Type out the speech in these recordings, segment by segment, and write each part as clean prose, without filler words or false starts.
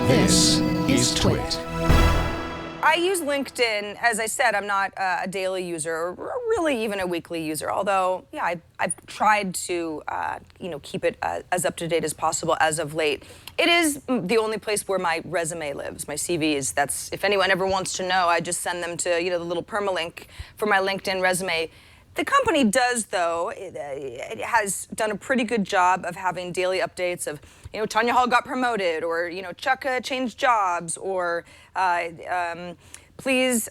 This is Twit. I use LinkedIn. As I said, I'm not a daily user or really even a weekly user, although, yeah, I've tried to keep it as up-to-date as possible as of late. It is the only place where my resume lives, my CVs. That's, if anyone ever wants to know, I just send them to, the little permalink for my LinkedIn resume. The company does, though, it has done a pretty good job of having daily updates of, Tonya HALL got promoted, or, Chuck changed jobs, or please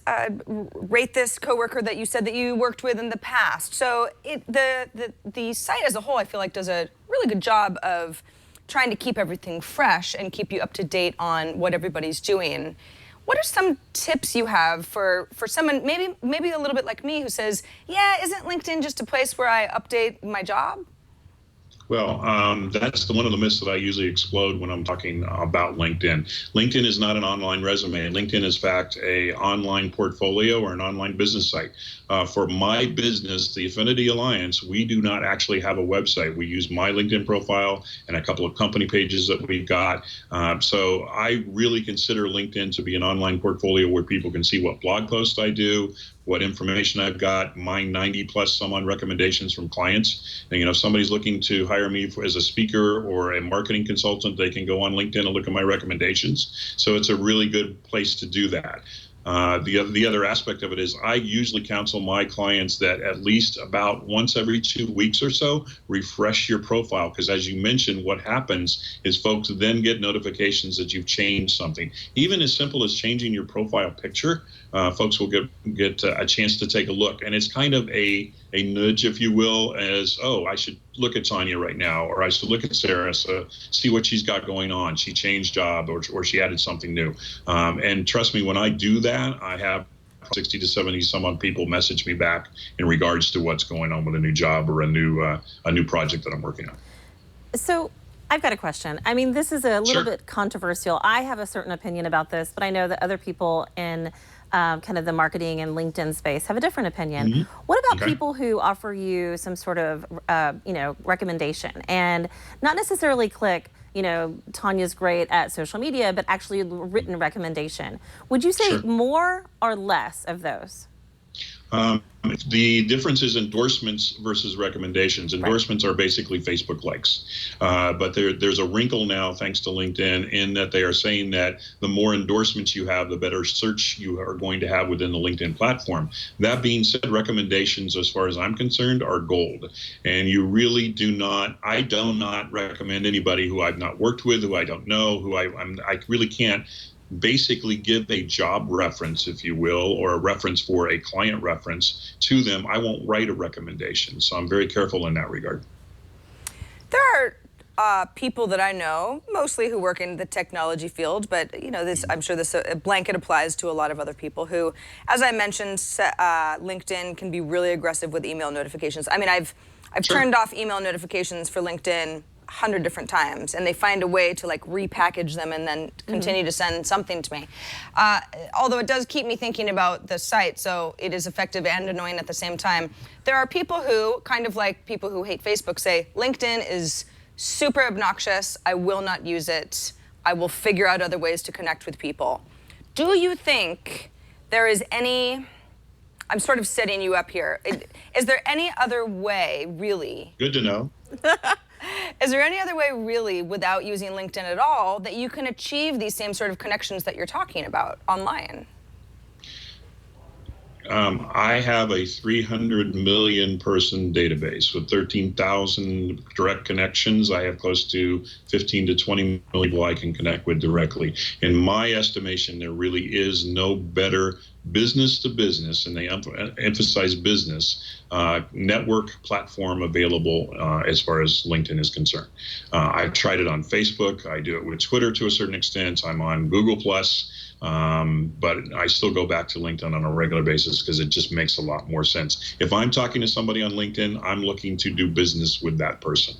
rate this coworker that you said that you worked with in the past. So the site as a whole, I feel like, does a really good job of trying to keep everything fresh and keep you up to date on what everybody's doing. What are some tips you have for someone maybe a little bit like me who says, yeah, isn't LinkedIn just a place where I update my job? Well, that's one of the myths that I usually explode when I'm talking about LinkedIn. LinkedIn is not an online resume. LinkedIn is, in fact, an online portfolio or an online business site. For my business, the Affinity Alliance, we do not actually have a website. We use my LinkedIn profile and a couple of company pages that we've got. So I really consider LinkedIn to be an online portfolio where people can see what blog posts I do, what information I've got, my 90 plus some on recommendations from clients. And, if somebody's looking to hire me as a speaker or a marketing consultant, they can go on LinkedIn and look at my recommendations. So it's a really good place to do that. The other aspect of it is I usually counsel my clients that at least about once every 2 weeks or so, refresh your profile. Because as you mentioned, what happens is folks then get notifications that you've changed something. Even as simple as changing your profile picture, folks will get a chance to take a look. And it's kind of a nudge, if you will, as, oh, I should look at Tonya right now, or I should look at Sarah, so see what she's got going on. She changed job, or she added something new. And trust me, when I do that, I have 60 to 70 some odd people message me back in regards to what's going on with a new job or a new project that I'm working on. So I've got a question. I mean, this is a little Sure. bit controversial. I have a certain opinion about this, but I know that other people in kind of the marketing and LinkedIn space have a different opinion. Mm-hmm. What about Okay. people who offer you some sort of, recommendation and not necessarily click, Tonya's great at social media, but actually a written recommendation? Would you say Sure. more or less of those? The difference is endorsements versus recommendations. Endorsements are basically Facebook likes. But there's a wrinkle now, thanks to LinkedIn, in that they are saying that the more endorsements you have, the better search you are going to have within the LinkedIn platform. That being said, recommendations, as far as I'm concerned, are gold. And you really I do not recommend anybody who I've not worked with, who I don't know, who I really can't basically give a job reference, if you will, or a reference for a client reference to them. I won't write a recommendation. So I'm very careful in that regard. There are people that I know, mostly who work in the technology field, but I'm sure this blanket applies to a lot of other people who, as I mentioned, LinkedIn can be really aggressive with email notifications. I mean, I've Sure. turned off email notifications for LinkedIn 100 different times, and they find a way to repackage them and then continue to send something to me. Although it does keep me thinking about the site, so it is effective and annoying at the same time. There are people who, kind of like people who hate Facebook, say, LinkedIn is super obnoxious, I will not use it, I will figure out other ways to connect with people. Do you think there is any, I'm sort of setting you up here, is there any other way, really? Good to know. Is there any other way, really, without using LinkedIn at all, that you can achieve these same sort of connections that you're talking about online? I have a 300 million person database with 13,000 direct connections. I have close to 15 to 20 million people I can connect with directly. In my estimation, there really is no better business to business, and they emphasize business, network platform available as far as LinkedIn is concerned. I've tried it on Facebook. I do it with Twitter to a certain extent. I'm on Google+. But I still go back to LinkedIn on a regular basis because it just makes a lot more sense. If I'm talking to somebody on LinkedIn, I'm looking to do business with that person.